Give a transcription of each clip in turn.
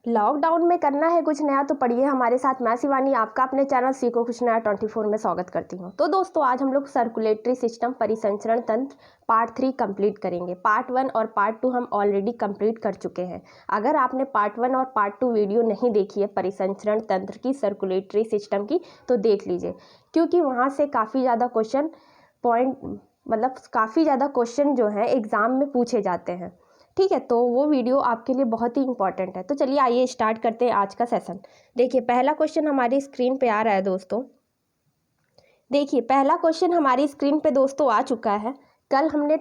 Lockdown में करना है कुछ नया तो पढ़िए हमारे साथ। मैं शिवानी आपका अपने चैनल सीखो कुछ नया 24 में स्वागत करती हूँ। तो दोस्तों आज हम लोग सर्कुलेटरी सिस्टम परिसंचरण तंत्र पार्ट 3 कंप्लीट करेंगे। पार्ट 1 और पार्ट 2 हम ऑलरेडी कंप्लीट कर चुके हैं। अगर आपने पार्ट 1 और पार्ट 2 वीडियो नहीं देखी है परिसंचरण तंत्र की, सर्कुलेटरी सिस्टम की, तो देख लीजिए, क्योंकि वहाँ से काफ़ी ज़्यादा क्वेश्चन काफ़ी ज़्यादा क्वेश्चन जो है एग्ज़ाम में पूछे जाते हैं। ठीक है, तो वो वीडियो आपके लिए बहुत ही इंपॉर्टेंट है। तो चलिए आइए स्टार्ट करते हैं आज का सेशन। देखिए पहला क्वेश्चन हमारी स्क्रीन पे आ रहा है दोस्तों। देखिए पहला क्वेश्चन हमारी स्क्रीन पे दोस्तों आ चुका है। कल हमने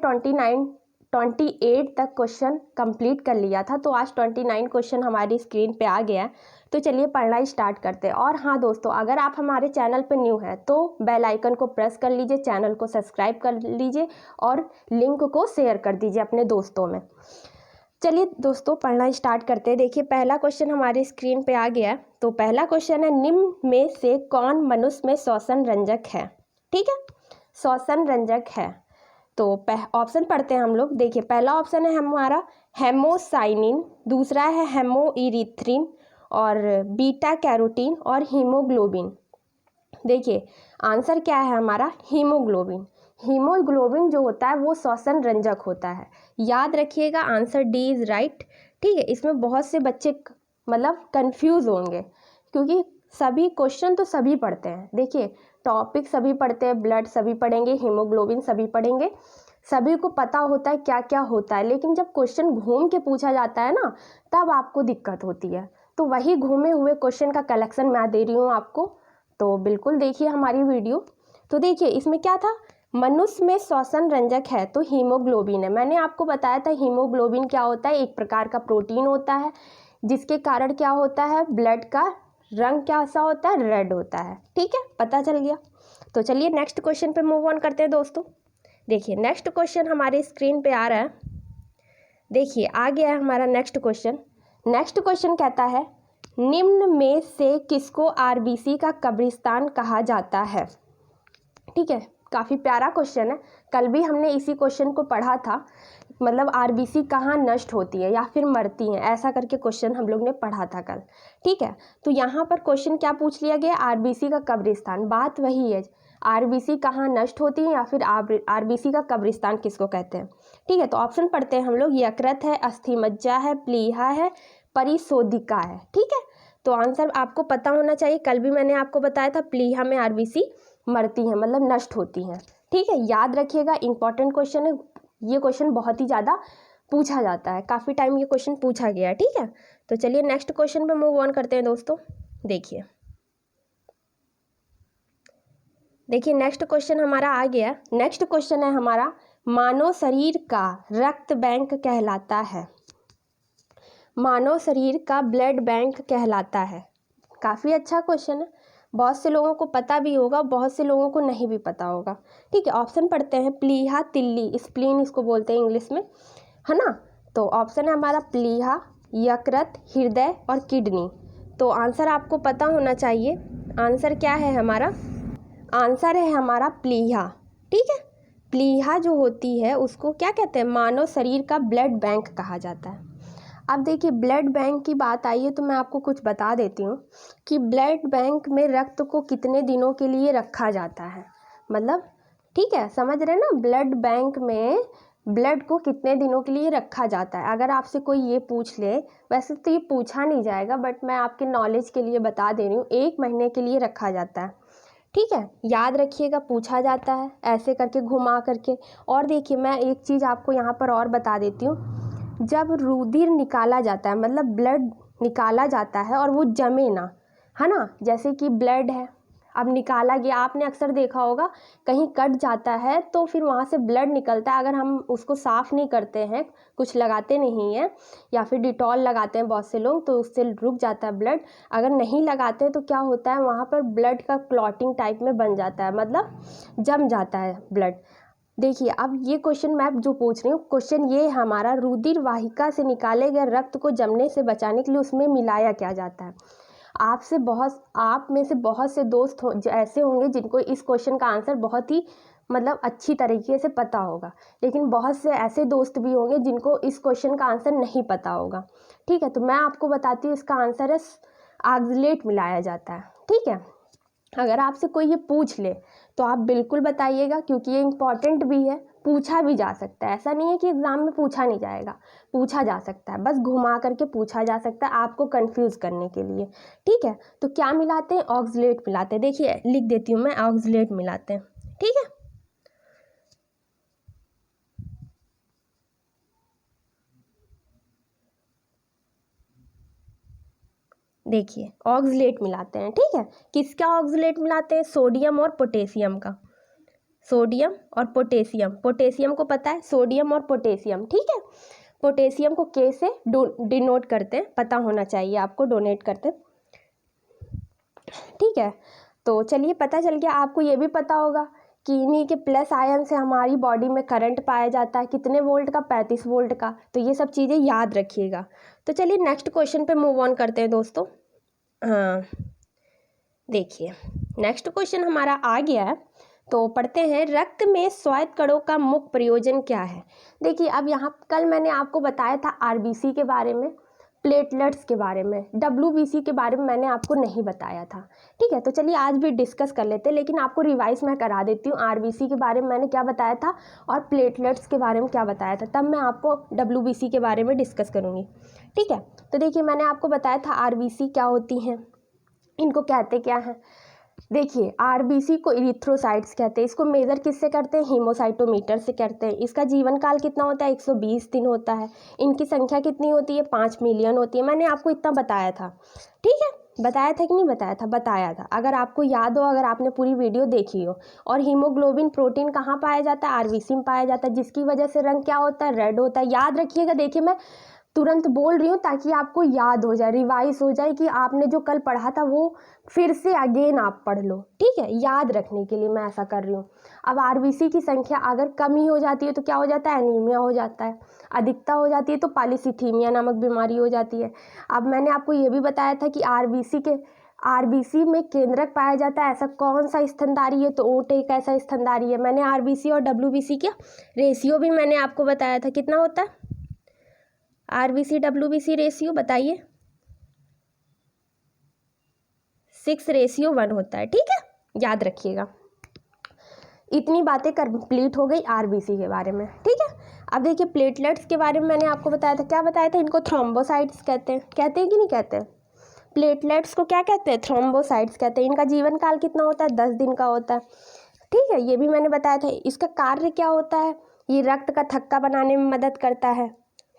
28 तक क्वेश्चन कंप्लीट कर लिया था, तो आज 29 क्वेश्चन हमारी स्क्रीन पे आ गया है। तो चलिए पढ़ना स्टार्ट करते हैं। और हाँ दोस्तों, अगर आप हमारे चैनल पे न्यू हैं तो बेल आइकन को प्रेस कर लीजिए, चैनल को सब्सक्राइब कर लीजिए और लिंक को शेयर कर दीजिए अपने दोस्तों में। चलिए दोस्तों पढ़ना स्टार्ट करते हैं। देखिए पहला क्वेश्चन हमारी स्क्रीन पे आ गया है। तो पहला क्वेश्चन है, निम्न में से कौन मनुष्य में श्वसन रंजक है? ठीक है, श्वसन रंजक है। तो ऑप्शन पढ़ते हैं हम लोग। देखिए पहला ऑप्शन है हमारा हेमोसाइनिन, दूसरा है हेमोइरिथ्रिन और बीटा कैरोटीन और हीमोग्लोबिन। देखिए आंसर क्या है हमारा, हीमोग्लोबिन। हीमोग्लोबिन जो होता है वो श्वसन रंजक होता है। याद रखिएगा, आंसर डी इज़ राइट। ठीक है, इसमें बहुत से बच्चे कंफ्यूज होंगे, क्योंकि सभी क्वेश्चन तो सभी पढ़ते हैं। देखिए टॉपिक सभी पढ़ते हैं, ब्लड सभी पढ़ेंगे, हीमोग्लोबिन सभी पढ़ेंगे, सभी को पता होता है क्या क्या होता है। लेकिन जब क्वेश्चन घूम के पूछा जाता है ना, तब आपको दिक्कत होती है। तो वही घूमे हुए क्वेश्चन का कलेक्शन मैं दे रही हूँ आपको, तो बिल्कुल देखिए हमारी वीडियो। तो देखिए इसमें क्या था, मनुष्य में श्वसन रंजक है तो हीमोग्लोबिन है। मैंने आपको बताया था हीमोग्लोबिन क्या होता है, एक प्रकार का प्रोटीन होता है, जिसके कारण क्या होता है, ब्लड का रंग कैसा होता है, रेड होता है। ठीक है, पता चल गया। तो चलिए नेक्स्ट क्वेश्चन पे मूव ऑन करते हैं दोस्तों। देखिए नेक्स्ट क्वेश्चन हमारे स्क्रीन पे आ रहा है। देखिए आ गया है हमारा नेक्स्ट क्वेश्चन। नेक्स्ट क्वेश्चन कहता है, निम्न में से किसको आरबीसी का कब्रिस्तान कहा जाता है? ठीक है, काफ़ी प्यारा क्वेश्चन है। कल भी हमने इसी क्वेश्चन को पढ़ा था, आरबीसी कहाँ नष्ट होती है या फिर मरती हैं, ऐसा करके क्वेश्चन हम लोग ने पढ़ा था कल। ठीक है, तो यहाँ पर क्वेश्चन क्या पूछ लिया गया, आरबीसी का कब्रिस्तान। बात वही है, आरबीसी कहाँ नष्ट होती है या फिर आरबीसी का कब्रिस्तान किसको कहते हैं। ठीक है, तो ऑप्शन पढ़ते हैं हम लोग। यकृत है, अस्थिमज्जा है, प्लीहा है, परिशोधिका है। ठीक है, तो आंसर आपको पता होना चाहिए। कल भी मैंने आपको बताया था प्लीहा में आरबीसी मरती हैं, नष्ट होती हैं। ठीक है, याद रखिएगा, इंपॉर्टेंट क्वेश्चन है। ये क्वेश्चन बहुत ही ज़्यादा पूछा जाता है, काफ़ी टाइम ये क्वेश्चन पूछा गया है। ठीक है, तो चलिए नेक्स्ट क्वेश्चन पे मूव ऑन करते हैं दोस्तों। देखिए नेक्स्ट क्वेश्चन हमारा आ गया। नेक्स्ट क्वेश्चन है हमारा, मानव शरीर का रक्त बैंक कहलाता है, मानव शरीर का ब्लड बैंक कहलाता है। काफ़ी अच्छा क्वेश्चन है, बहुत से लोगों को पता भी होगा, बहुत से लोगों को नहीं भी पता होगा। ठीक है, ऑप्शन पढ़ते हैं। प्लीहा, तिल्ली, स्प्लीन इसको बोलते हैं इंग्लिश में, है ना। तो ऑप्शन है हमारा प्लीहा, यकृत, हृदय और किडनी। तो आंसर आपको पता होना चाहिए। आंसर क्या है हमारा, आंसर है हमारा प्लीहा। ठीक है, प्लीहा जो होती है उसको क्या कहते हैं, मानव शरीर का ब्लड बैंक कहा जाता है। अब देखिए ब्लड बैंक की बात आई है तो मैं आपको कुछ बता देती हूँ कि ब्लड बैंक में रक्त को कितने दिनों के लिए रखा जाता है। ठीक है, समझ रहे हैं ना, ब्लड बैंक में ब्लड को कितने दिनों के लिए रखा जाता है। अगर आपसे कोई ये पूछ ले, वैसे तो ये पूछा नहीं जाएगा, बट मैं आपके नॉलेज के लिए बता दे रही हूँ, 1 महीने के लिए रखा जाता है। ठीक है, याद रखिएगा, पूछा जाता है ऐसे करके घुमा करके। और देखिए मैं एक चीज़ आपको यहाँ पर और बता देती हूँ, जब रुधिर निकाला जाता है, ब्लड निकाला जाता है और वो जमे ना, है ना, जैसे कि ब्लड है, अब निकाला गया, आपने अक्सर देखा होगा कहीं कट जाता है तो फिर वहाँ से ब्लड निकलता है। अगर हम उसको साफ़ नहीं करते हैं, कुछ लगाते नहीं हैं या फिर डिटॉल लगाते हैं बहुत से लोग, तो उससे रुक जाता है ब्लड। अगर नहीं लगाते हैं तो क्या होता है, वहाँ पर ब्लड का क्लॉटिंग टाइप में बन जाता है, जम जाता है ब्लड। देखिए अब ये क्वेश्चन मैं जो पूछ रही हूँ, क्वेश्चन ये हमारा, रुधिर वाहिका से निकाले गए रक्त को जमने से बचाने के लिए उसमें मिलाया क्या जाता है। आप में से बहुत से दोस्त ऐसे होंगे जिनको इस क्वेश्चन का आंसर बहुत ही मतलब अच्छी तरीके से पता होगा। लेकिन बहुत से ऐसे दोस्त भी होंगे जिनको इस क्वेश्चन का आंसर नहीं पता होगा। ठीक है, तो मैं आपको बताती हूँ, इसका आंसर है ऑक्सलेट मिलाया जाता है। ठीक है, अगर आपसे कोई ये पूछ ले तो आप बिल्कुल बताइएगा, क्योंकि ये इम्पॉर्टेंट भी है, पूछा भी जा सकता है। ऐसा नहीं है कि एग्ज़ाम में पूछा नहीं जाएगा, पूछा जा सकता है, बस घुमा करके पूछा जा सकता है आपको कंफ्यूज करने के लिए। ठीक है, तो क्या मिलाते हैं? ऑक्सलेट मिलाते हैं। देखिए लिख देती हूँ मैं, ऑक्सलेट मिलाते हैं। ठीक है, देखिए ऑक्सलेट मिलाते हैं। ठीक है, किसका ऑक्सलेट मिलाते हैं? सोडियम और पोटेशियम का। सोडियम और पोटेशियम, पोटेशियम को पता है, सोडियम और पोटेशियम। ठीक है, पोटेशियम को के से डिनोट करते हैं, पता होना चाहिए आपको, डोनेट करते हैं। ठीक है, तो चलिए पता चल गया। आपको ये भी पता होगा कि इन्हीं के प्लस आयन से हमारी बॉडी में करंट पाया जाता है, कितने वोल्ट का? 35 वोल्ट का। तो ये सब चीज़ें याद रखिएगा। तो चलिए नेक्स्ट क्वेश्चन पे मूव ऑन करते हैं दोस्तों। हाँ, देखिए नेक्स्ट क्वेश्चन हमारा आ गया है, तो पढ़ते हैं। रक्त में स्वायत्त कणों का मुख्य प्रयोजन क्या है? देखिए अब यहाँ कल मैंने आपको बताया था आरबीसी के बारे में, प्लेटलेट्स के बारे में, डब्ल्यूबीसी के बारे में मैंने आपको नहीं बताया था। ठीक है, तो चलिए आज भी डिस्कस कर लेते हैं, लेकिन आपको रिवाइज मैं करा देती हूँ। आरबीसी के बारे में मैंने क्या बताया था और प्लेटलेट्स के बारे में क्या बताया था, तब मैं आपको डब्ल्यूबीसी के बारे में डिस्कस करूँगी। ठीक है, तो देखिए मैंने आपको बताया था आरबीसी क्या होती हैं, इनको कहते क्या हैं। देखिए आरबीसी को इरिथ्रोसाइट्स कहते हैं। इसको मेजर किससे करते हैं? हीमोसाइटोमीटर से करते हैं। इसका जीवन काल कितना होता है? 120 दिन होता है। इनकी संख्या कितनी होती है? 5 मिलियन होती है। मैंने आपको इतना बताया था। ठीक है, बताया था कि नहीं बताया था? बताया था। अगर आपको याद हो, अगर आपने पूरी वीडियो देखी हो। और हीमोग्लोबिन प्रोटीन कहाँ पाया जाता है? आरबीसी में पाया जाता है, जिसकी वजह से रंग क्या होता है? रेड होता है। याद रखिएगा। देखिए मैं तुरंत बोल रही हूँ ताकि आपको याद हो जाए, रिवाइज हो जाए, कि आपने जो कल पढ़ा था वो फिर से अगेन आप पढ़ लो। ठीक है, याद रखने के लिए मैं ऐसा कर रही हूँ। अब आरबीसी की संख्या अगर कमी हो जाती है तो क्या हो जाता है? एनीमिया हो जाता है। अधिकता हो जाती है तो पॉलीसिथीमिया नामक बीमारी हो जाती है। अब मैंने आपको ये भी बताया था कि आरबीसी में केंद्रक पाया जाता है। ऐसा कौन सा स्तनधारी है? तो ऊंट एक ऐसा स्तनधारी है। मैंने आरबीसी और डब्ल्यूबीसी का रेशियो भी मैंने आपको बताया था, कितना होता है आरबीसी डब्ल्यूबीसी रेशियो? बताइए। 6:1 होता है। ठीक है, याद रखिएगा। इतनी बातें कंप्लीट हो गई आरबीसी के बारे में। ठीक है, अब देखिए प्लेटलेट्स के बारे में मैंने आपको बताया था। क्या बताया था? इनको थ्रोम्बोसाइट्स कहते हैं। कहते हैं कि नहीं कहते हैं? प्लेटलेट्स को क्या कहते हैं? थ्रोम्बोसाइट्स कहते हैं। इनका जीवन काल कितना होता है? 10 दिन का होता है। ठीक है, ये भी मैंने बताया था। इसका कार्य क्या होता है? ये रक्त का थक्का बनाने में मदद करता है।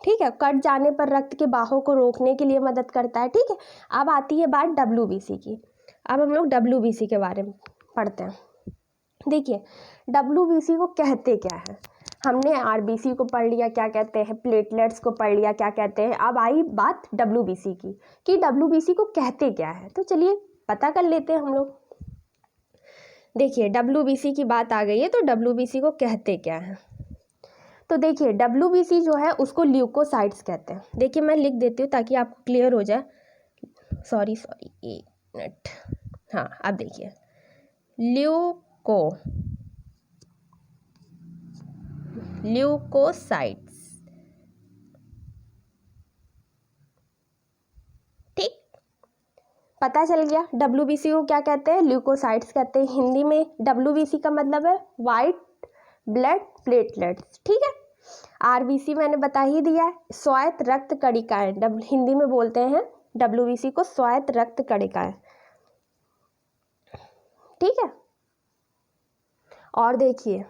ठीक है, कट जाने पर रक्त के बाहों को रोकने के लिए मदद करता है। ठीक है, अब आती है बात डब्ल्यूबीसी की। अब हम लोग डब्ल्यूबीसी के बारे में पढ़ते हैं। देखिए डब्ल्यूबीसी को कहते क्या है? हमने आरबीसी को पढ़ लिया क्या कहते हैं, प्लेटलेट्स को पढ़ लिया क्या कहते हैं। अब आई बात डब्ल्यूबीसी की कि डब्ल्यूबीसी को कहते क्या है। तो चलिए पता कर लेते हैं हम लोग। देखिए डब्ल्यूबीसी की बात आ गई है, तो डब्ल्यूबीसी को कहते क्या है? तो देखिए डब्ल्यूबीसी जो है उसको ल्यूकोसाइट्स कहते हैं। देखिए मैं लिख देती हूँ ताकि आपको क्लियर हो जाए। सॉरी एक मिनट। हाँ, अब देखिए ल्यूकोसाइट्स। ठीक, पता चल गया। डब्ल्यूबीसी को क्या कहते हैं? ल्यूकोसाइट्स कहते हैं। हिंदी में डब्ल्यूबीसी का मतलब है वाइट ब्लड प्लेटलेट्स। ठीक है, आरबीसी मैंने बता ही दिया है, स्वायत्त रक्त कणिकाएं। हिंदी में बोलते हैं डब्ल्यूबीसी को स्वायत्त रक्त कणिकाएं। ठीक है, और देखिए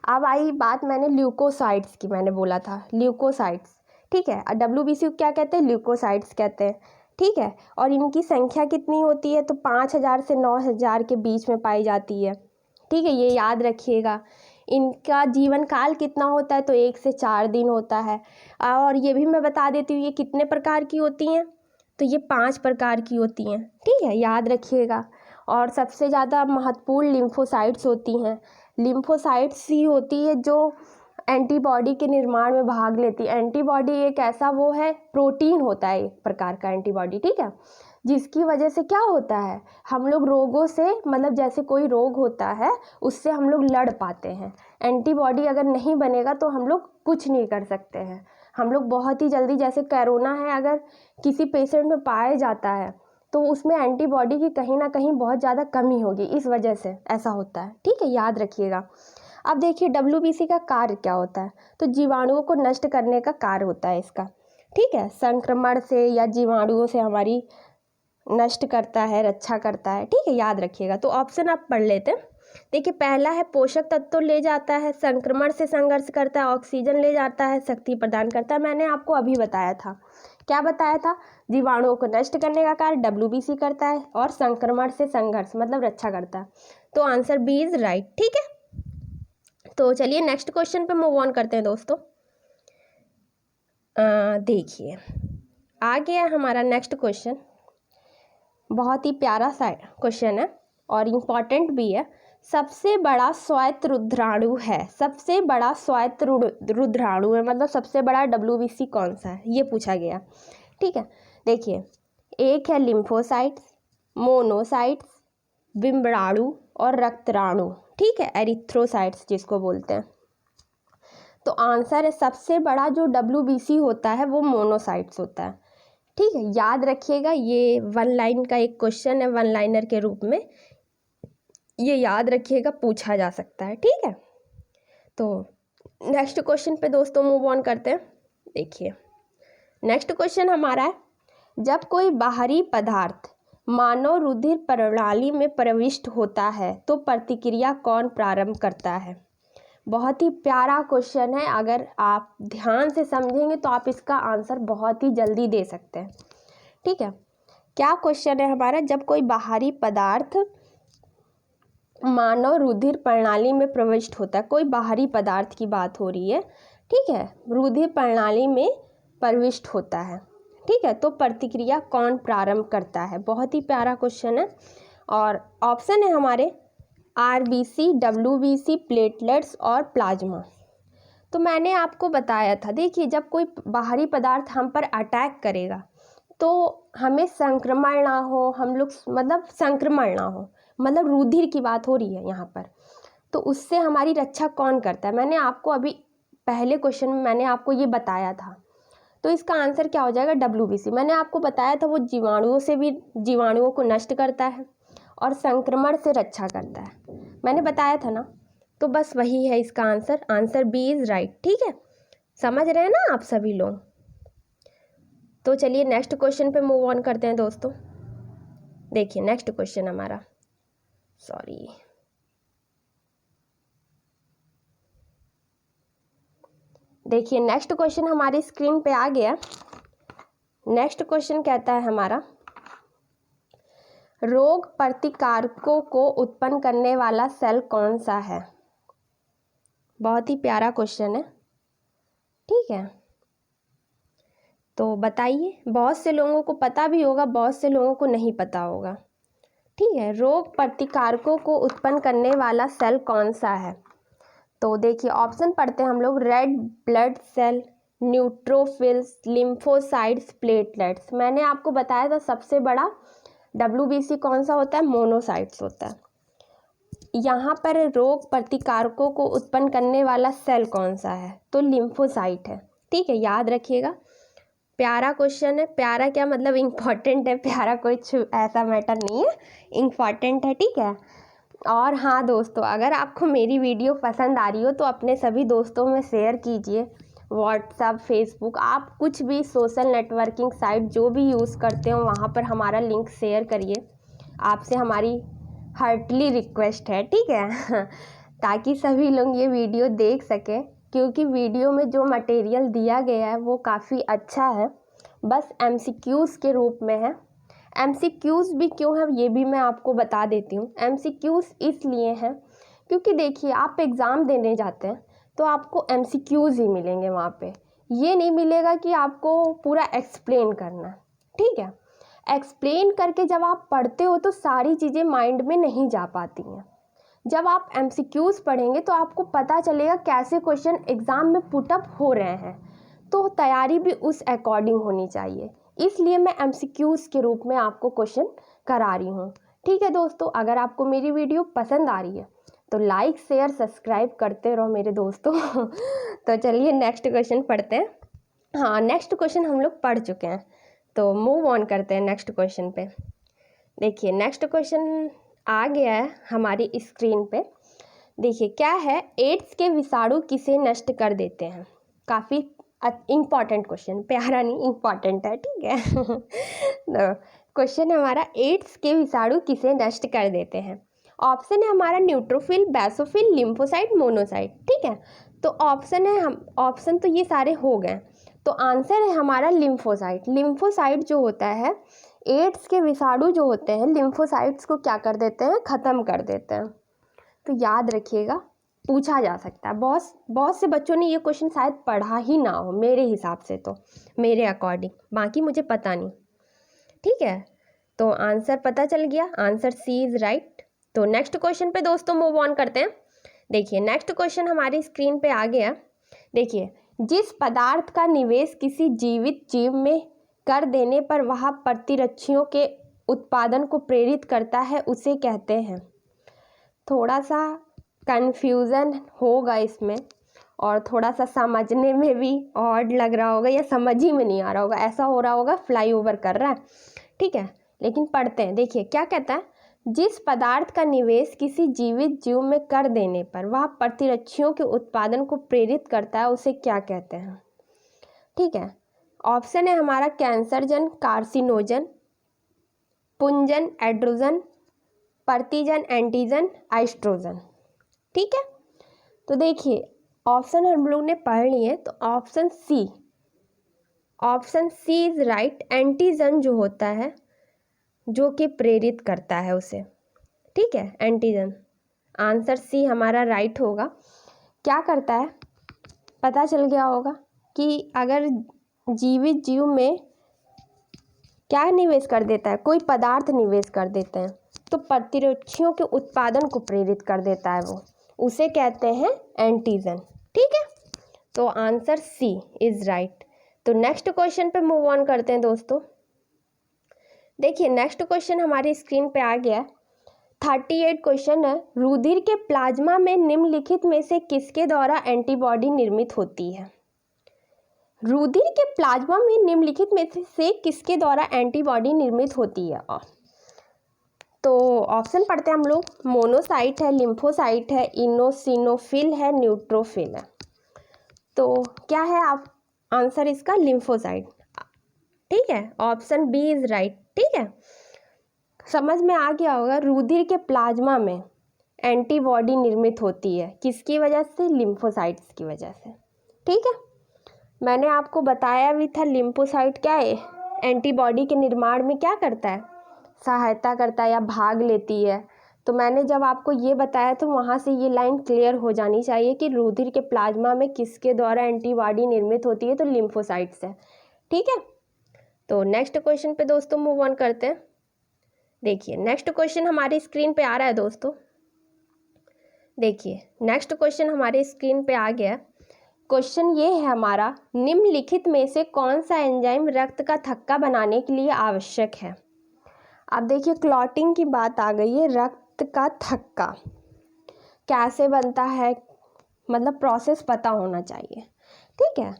अब आई बात, मैंने ल्यूकोसाइट्स की मैंने बोला था, ल्यूकोसाइट्स। ठीक है, डब्ल्यूबीसी को क्या कहते हैं? ल्यूकोसाइट्स कहते हैं। ठीक है, और इनकी संख्या कितनी होती है? तो 5000 से 9000 के बीच में पाई जाती है। ठीक है, ये याद रखिएगा। इनका जीवन काल कितना होता है? तो 1 से 4 दिन होता है। और ये भी मैं बता देती हूँ ये कितने प्रकार की होती हैं। तो ये 5 प्रकार की होती हैं। ठीक है, याद रखिएगा। और सबसे ज़्यादा महत्वपूर्ण लिम्फोसाइट्स होती हैं। लिम्फोसाइट्स ही होती है जो एंटीबॉडी के निर्माण में भाग लेती है। एंटीबॉडी एक ऐसा वो है, प्रोटीन होता है एक प्रकार का एंटीबॉडी, ठीक है, जिसकी वजह से क्या होता है, हम लोग रोगों से, मतलब जैसे कोई रोग होता है उससे हम लोग लड़ पाते हैं। एंटीबॉडी अगर नहीं बनेगा तो हम लोग कुछ नहीं कर सकते हैं। हम लोग बहुत ही जल्दी, जैसे कोरोना है, अगर किसी पेशेंट में पाया जाता है तो उसमें एंटीबॉडी की कहीं ना कहीं बहुत ज़्यादा कमी होगी, इस वजह से ऐसा होता है, ठीक है, याद रखिएगा। अब देखिए WBC का कार्य क्या होता है, तो जीवाणुओं को नष्ट करने का कार्य होता है इसका, ठीक है, संक्रमण से या जीवाणुओं से हमारी नष्ट करता है, रक्षा करता है, ठीक है, याद रखिएगा। तो ऑप्शन आप पढ़ लेते हैं। देखिए पहला है पोषक तत्व ले जाता है, संक्रमण से संघर्ष करता है, ऑक्सीजन ले जाता है, शक्ति प्रदान करता है। मैंने आपको अभी बताया था, क्या बताया था, जीवाणुओं को नष्ट करने का कार्य WBC करता है और संक्रमण से संघर्ष मतलब रक्षा करता है। तो आंसर बी इज राइट, ठीक है। तो चलिए नेक्स्ट क्वेश्चन पे मूव ऑन करते हैं दोस्तों। देखिए आ गया हमारा नेक्स्ट क्वेश्चन, बहुत ही प्यारा सा क्वेश्चन है और इम्पॉर्टेंट भी है। सबसे बड़ा स्वायत्त रुद्राणु है, सबसे बड़ा स्वायत्त रुद्राणु है, मतलब सबसे बड़ा WBC कौन सा है, ये पूछा गया, ठीक है। देखिए एक है लिम्फोसाइट्स, मोनोसाइट्स, विम्बणाणु और रक्तराणु, ठीक है, एरिथ्रोसाइट्स जिसको बोलते हैं। तो आंसर है सबसे बड़ा जो WBC होता है वो मोनोसाइट्स होता है, ठीक है, याद रखिएगा। ये 1 लाइन का एक क्वेश्चन है, 1 लाइनर के रूप में, ये याद रखिएगा, पूछा जा सकता है, ठीक है। तो नेक्स्ट क्वेश्चन पे दोस्तों मूव ऑन करते हैं। देखिए नेक्स्ट क्वेश्चन हमारा है, जब कोई बाहरी पदार्थ मानव रुधिर प्रणाली में प्रविष्ट होता है तो प्रतिक्रिया कौन प्रारंभ करता है। बहुत ही प्यारा क्वेश्चन है, अगर आप ध्यान से समझेंगे तो आप इसका आंसर बहुत ही जल्दी दे सकते हैं, ठीक है। क्या क्वेश्चन है हमारा, जब कोई बाहरी पदार्थ मानव रुधिर प्रणाली में प्रविष्ट होता है, कोई बाहरी पदार्थ की बात हो रही है, ठीक है, रुधिर प्रणाली में प्रविष्ट होता है, ठीक है, तो प्रतिक्रिया कौन प्रारंभ करता है। बहुत ही प्यारा क्वेश्चन है और ऑप्शन है हमारे RBC, WBC, प्लेटलेट्स और प्लाज्मा। तो मैंने आपको बताया था, देखिए जब कोई बाहरी पदार्थ हम पर अटैक करेगा तो हमें संक्रमण ना हो, हम लोग मतलब संक्रमण ना हो, मतलब रुधिर की बात हो रही है यहाँ पर, तो उससे हमारी रक्षा कौन करता है। मैंने आपको अभी पहले क्वेश्चन में मैंने आपको ये बताया था, तो इसका आंसर क्या हो जाएगा, WBC। मैंने आपको बताया था वो जीवाणुओं से भी, जीवाणुओं को नष्ट करता है और संक्रमण से रक्षा करता है, मैंने बताया था ना। तो बस वही है इसका answer, answer B is right, ठीक है, समझ रहे हैं ना आप सभी लोग। तो चलिए नेक्स्ट क्वेश्चन पे मूव ऑन करते हैं दोस्तों। देखिए नेक्स्ट क्वेश्चन हमारा, सॉरी, देखिए नेक्स्ट क्वेश्चन हमारी स्क्रीन पे आ गया। नेक्स्ट क्वेश्चन कहता है हमारा, रोग प्रतिकारकों को उत्पन्न करने वाला सेल कौन सा है। बहुत ही प्यारा क्वेश्चन है, ठीक है। तो बताइए, बहुत से लोगों को पता भी होगा, बहुत से लोगों को नहीं पता होगा, ठीक है। रोग प्रतिकारकों को उत्पन्न करने वाला सेल कौन सा है। तो देखिए ऑप्शन पढ़ते हैं हम लोग, red blood cell, neutrophils, lymphocytes, platelets. मैंने आपको बताया था सबसे बड़ा WBC कौन सा होता है, मोनोसाइट्स होता है। यहाँ पर रोग प्रतिकारकों को उत्पन्न करने वाला सेल कौन सा है, तो लिम्फोसाइट है, ठीक है, याद रखिएगा। प्यारा क्वेश्चन है, प्यारा क्या मतलब इम्पॉर्टेंट है, प्यारा कोई ऐसा मैटर नहीं है, इम्पॉर्टेंट है, ठीक है। और हाँ दोस्तों, अगर आपको मेरी वीडियो पसंद आ रही हो तो अपने सभी दोस्तों में शेयर कीजिए, व्हाट्सएप, फेसबुक, आप कुछ भी सोशल नेटवर्किंग साइट जो भी यूज़ करते हो वहाँ पर हमारा लिंक शेयर करिए, आपसे हमारी हार्टली रिक्वेस्ट है, ठीक है ताकि सभी लोग ये वीडियो देख सकें, क्योंकि वीडियो में जो मटेरियल दिया गया है वो काफ़ी अच्छा है, बस MCQs के रूप में है। MCQs भी क्यों है ये भी मैं आपको बता देती हूँ। MCQs इसलिए हैं क्योंकि देखिए आप एग्ज़ाम देने जाते हैं तो आपको MCQs ही मिलेंगे वहाँ पे, ये नहीं मिलेगा कि आपको पूरा एक्सप्लेन करना, ठीक है। एक्सप्लेन करके जब आप पढ़ते हो तो सारी चीज़ें माइंड में नहीं जा पाती हैं, जब आप MCQs पढ़ेंगे तो आपको पता चलेगा कैसे क्वेश्चन एग्ज़ाम में पुटअप हो रहे हैं, तो तैयारी भी उस अकॉर्डिंग होनी चाहिए। इसलिए मैं MCQs के रूप में आपको क्वेश्चन करा रही हूँ। ठीक है दोस्तों, अगर आपको मेरी वीडियो पसंद आ रही है तो लाइक शेयर सब्सक्राइब करते रहो मेरे दोस्तों। तो चलिए नेक्स्ट क्वेश्चन पढ़ते हैं। हाँ, नेक्स्ट क्वेश्चन हम लोग पढ़ चुके हैं, तो मूव ऑन करते हैं नेक्स्ट क्वेश्चन पे। देखिए नेक्स्ट क्वेश्चन आ गया है हमारी स्क्रीन पे। देखिए क्या है, एड्स के विषाणु किसे नष्ट कर देते हैं। काफ़ी इम्पॉर्टेंट क्वेश्चन, प्यारा नहीं इम्पॉर्टेंट है, ठीक है। तो क्वेश्चन है हमारा, एड्स के विषाणु किसे नष्ट कर देते हैं। ऑप्शन है हमारा न्यूट्रोफिल, बेसोफिल, लिम्फोसाइट, मोनोसाइट। ठीक है, तो ऑप्शन है ऑप्शन तो ये सारे हो गए, तो आंसर है हमारा लिम्फोसाइट। लिम्फोसाइट जो होता है, एड्स के विषाणु जो होते हैं लिम्फोसाइट्स को क्या कर देते हैं, ख़त्म कर देते हैं। तो याद रखिएगा, पूछा जा सकता है। बहुत से बच्चों ने ये क्वेश्चन शायद पढ़ा ही ना हो मेरे हिसाब से, तो मेरे अकॉर्डिंग, बाकी मुझे पता नहीं। ठीक है, तो आंसर पता चल गया, आंसर सी इज़ राइट। तो नेक्स्ट क्वेश्चन पे दोस्तों मूव ऑन करते हैं। देखिए नेक्स्ट क्वेश्चन हमारी स्क्रीन पे आ गया। देखिए, जिस पदार्थ का निवेश किसी जीवित जीव में कर देने पर वह प्रतिरक्षियों के उत्पादन को प्रेरित करता है, उसे कहते हैं। थोड़ा सा कन्फ्यूज़न होगा इसमें, और थोड़ा सा समझने में भी ऑड लग रहा होगा, या समझ ही में नहीं आ रहा होगा, ऐसा हो रहा होगा फ्लाईओवर कर रहा है। ठीक है, लेकिन पढ़ते हैं। देखिए क्या कहता है, जिस पदार्थ का निवेश किसी जीवित जीव में कर देने पर वह प्रतिरक्षियों के उत्पादन को प्रेरित करता है, उसे क्या कहते हैं। ठीक है, ऑप्शन है हमारा कैंसरजन, कार्सिनोजन, पुंजन, एड्रोजन, प्रतिजन, एंटीजन, एस्ट्रोजन। ठीक है, तो देखिए ऑप्शन हम लोग ने पढ़ लिए, तो option C is right. Antigen जो होता है, जो कि प्रेरित करता है उसे। ठीक है, एंटीजन, आंसर सी हमारा राइट होगा। क्या करता है, पता चल गया होगा कि अगर जीवित जीव में क्या निवेश कर देता है, कोई पदार्थ निवेश कर देते हैं, तो प्रतिरक्षियों के उत्पादन को प्रेरित कर देता है वो, उसे कहते हैं एंटीजन। ठीक है, तो आंसर सी इज राइट। तो नेक्स्ट क्वेश्चन पे मूव ऑन करते हैं दोस्तों। देखिए नेक्स्ट क्वेश्चन हमारी स्क्रीन पे आ गया। 38 क्वेश्चन है, रुधिर के प्लाज्मा में निम्नलिखित में से किसके द्वारा एंटीबॉडी निर्मित होती है। रुधिर के प्लाज्मा में निम्नलिखित में से किसके द्वारा एंटीबॉडी निर्मित होती है। तो ऑप्शन पढ़ते हैं हम लोग। मोनोसाइट है, लिम्फोसाइट है, इनोसिनोफिल है, न्यूट्रोफिल है। तो क्या है आप आंसर इसका, लिम्फोसाइट। ठीक है, ऑप्शन बी इज राइट। ठीक है, समझ में आ गया होगा, रुधिर के प्लाज्मा में एंटीबॉडी निर्मित होती है किसकी वजह से, लिम्फोसाइट्स की वजह से। ठीक है, मैंने आपको बताया भी था लिम्फोसाइट क्या है, एंटीबॉडी के निर्माण में क्या करता है, सहायता करता है या भाग लेती है। तो मैंने जब आपको ये बताया तो वहाँ से ये लाइन क्लियर हो जानी चाहिए कि रुधिर के प्लाज्मा में किसके द्वारा एंटीबॉडी निर्मित होती है, तो लिम्फोसाइट्स है। ठीक है, तो नेक्स्ट क्वेश्चन पे दोस्तों मूव ऑन करते हैं। देखिए नेक्स्ट क्वेश्चन हमारी स्क्रीन पे आ रहा है दोस्तों। देखिए नेक्स्ट क्वेश्चन हमारे स्क्रीन पे आ गया। क्वेश्चन ये है हमारा, निम्नलिखित में से कौन सा एंजाइम रक्त का थक्का बनाने के लिए आवश्यक है। अब देखिए क्लॉटिंग की बात आ गई है, रक्त का थक्का कैसे बनता है, मतलब प्रोसेस पता होना चाहिए। ठीक है,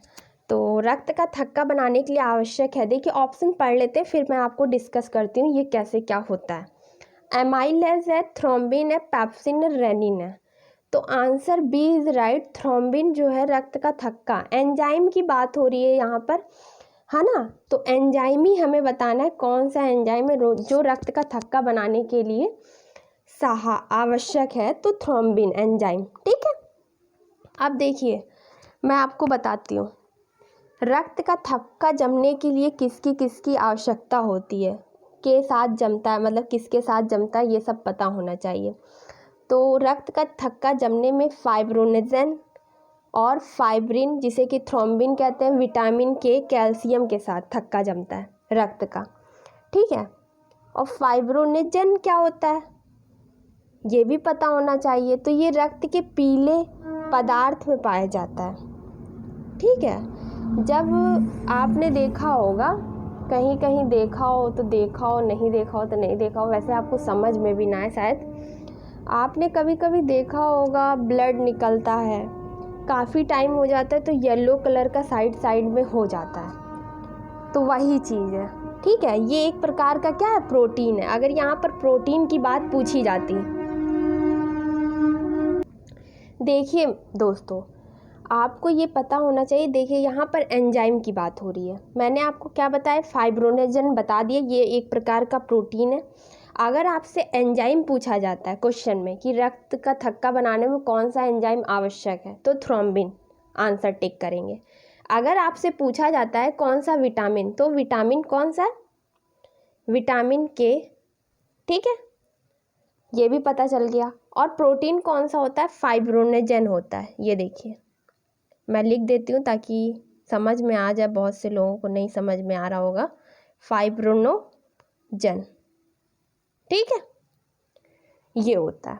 तो रक्त का थक्का बनाने के लिए आवश्यक है। देखिए ऑप्शन पढ़ लेते हैं, फिर मैं आपको डिस्कस करती हूँ ये कैसे क्या होता है। एमाइलेज है, थ्रोम्बिन है, पेप्सिन है, रेनिन है। तो answer B is right. Thrombin जो है रक्त का थक्का, एंजाइम की बात हो रही है यहाँ पर, है ना। तो एंजाइम ही हमें बताना है कौन सा एंजाइम है जो रक्त का थक्का बनाने के लिए आवश्यक है, तो थ्रोम्बिन एंजाइम। ठीक है, अब देखिए मैं आपको बताती हूँ रक्त का थक्का जमने के लिए किसकी किसकी आवश्यकता होती है, के साथ जमता है, मतलब किसके साथ जमता है, ये सब पता होना चाहिए। तो रक्त का थक्का जमने में फाइब्रोनेजन और फाइब्रिन, जिसे कि थ्रोम्बिन कहते हैं, विटामिन के, कैल्शियम के साथ थक्का जमता है रक्त का। ठीक है, और फाइब्रोनेजन क्या होता है, ये भी पता होना चाहिए। तो ये रक्त के पीले पदार्थ में पाया जाता है, ठीक है। जब आपने देखा होगा, कहीं कहीं देखा हो तो देखा हो, नहीं देखा हो तो नहीं देखा हो, वैसे आपको समझ में भी ना आए शायद। आपने कभी कभी देखा होगा ब्लड निकलता है, काफ़ी टाइम हो जाता है तो येलो कलर का साइड साइड में हो जाता है, तो वही चीज़ है, ठीक है। ये एक प्रकार का क्या है, प्रोटीन है। अगर यहाँ पर प्रोटीन की बात पूछी जाती, देखिए दोस्तों, आपको ये पता होना चाहिए। देखिए यहाँ पर एंजाइम की बात हो रही है, मैंने आपको क्या बताया, फाइब्रोनेजन बता दिया, ये एक प्रकार का प्रोटीन है। अगर आपसे एंजाइम पूछा जाता है क्वेश्चन में कि रक्त का थक्का बनाने में कौन सा एंजाइम आवश्यक है, तो थ्रोम्बिन आंसर टिक करेंगे। अगर आपसे पूछा जाता है कौन सा विटामिन, तो विटामिन कौन सा, विटामिन के, ठीक है, ये भी पता चल गया। और प्रोटीन कौन सा होता है, फाइब्रोनेजन होता है। ये देखिए मैं लिख देती हूँ ताकि समझ में आ जाए, बहुत से लोगों को नहीं समझ में आ रहा होगा, फाइब्रोनोजन, ठीक है, ये होता है।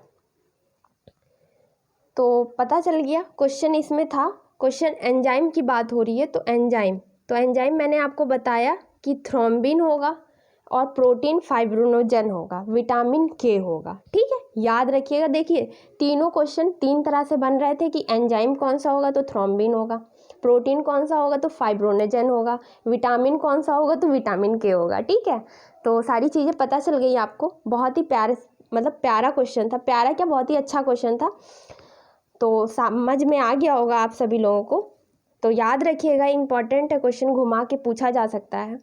तो पता चल गया, क्वेश्चन इसमें था, क्वेश्चन एंजाइम की बात हो रही है, तो एंजाइम मैंने आपको बताया कि थ्रोम्बिन होगा और प्रोटीन फाइब्रोनोजन होगा, विटामिन के होगा, ठीक है, याद रखिएगा। देखिए तीनों क्वेश्चन तीन तरह से बन रहे थे कि एंजाइम कौन सा होगा तो थ्रोम्बिन होगा, प्रोटीन कौन सा होगा तो फाइब्रोनोजन होगा, विटामिन कौन सा होगा तो विटामिन के होगा, ठीक है। तो सारी चीज़ें पता चल गई आपको। बहुत ही प्यारा क्वेश्चन था, प्यारा क्या, बहुत ही अच्छा क्वेश्चन था। तो समझ में आ गया होगा आप सभी लोगों को। तो याद रखिएगा, इम्पॉर्टेंट है, क्वेश्चन घुमा के पूछा जा सकता है।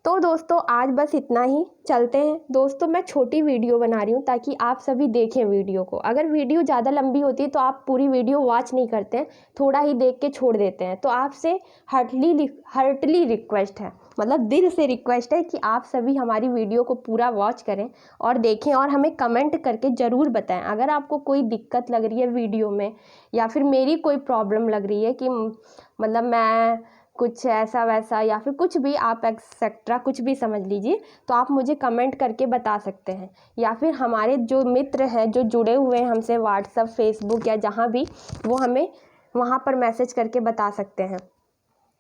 तो दोस्तों आज बस इतना ही, चलते हैं। दोस्तों मैं छोटी वीडियो बना रही हूँ ताकि आप सभी देखें वीडियो को। अगर वीडियो ज़्यादा लंबी होती है तो आप पूरी वीडियो वॉच नहीं करते हैं, थोड़ा ही देख के छोड़ देते हैं। तो आपसे हार्टली रिक्वेस्ट है, मतलब दिल से रिक्वेस्ट है कि आप सभी हमारी वीडियो को पूरा वॉच करें और देखें और हमें कमेंट करके ज़रूर बताएं। अगर आपको कोई दिक्कत लग रही है वीडियो में, या फिर मेरी कोई प्रॉब्लम लग रही है कि मतलब मैं कुछ ऐसा वैसा, या फिर कुछ भी आप एक्सेट्रा कुछ भी समझ लीजिए, तो आप मुझे कमेंट करके बता सकते हैं। या फिर हमारे जो मित्र हैं जो जुड़े हुए हैं हमसे व्हाट्सएप, फेसबुक या जहाँ भी, वो हमें वहाँ पर मैसेज करके बता सकते हैं।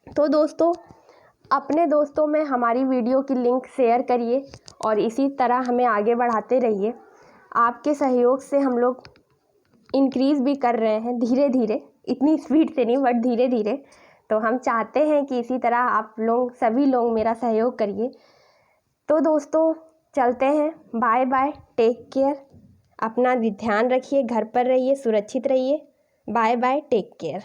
तो दोस्तों अपने दोस्तों में हमारी वीडियो की लिंक शेयर करिए और इसी तरह हमें आगे बढ़ाते रहिए। आपके सहयोग से हम लोग इंक्रीज़ भी कर रहे हैं धीरे धीरे, इतनी स्पीड से नहीं बट धीरे धीरे। तो हम चाहते हैं कि इसी तरह आप लोग सभी लोग मेरा सहयोग करिए। तो दोस्तों चलते हैं, बाय बाय, टेक केयर, अपना ध्यान रखिए, घर पर रहिए, सुरक्षित रहिए, बाय बाय, टेक केयर।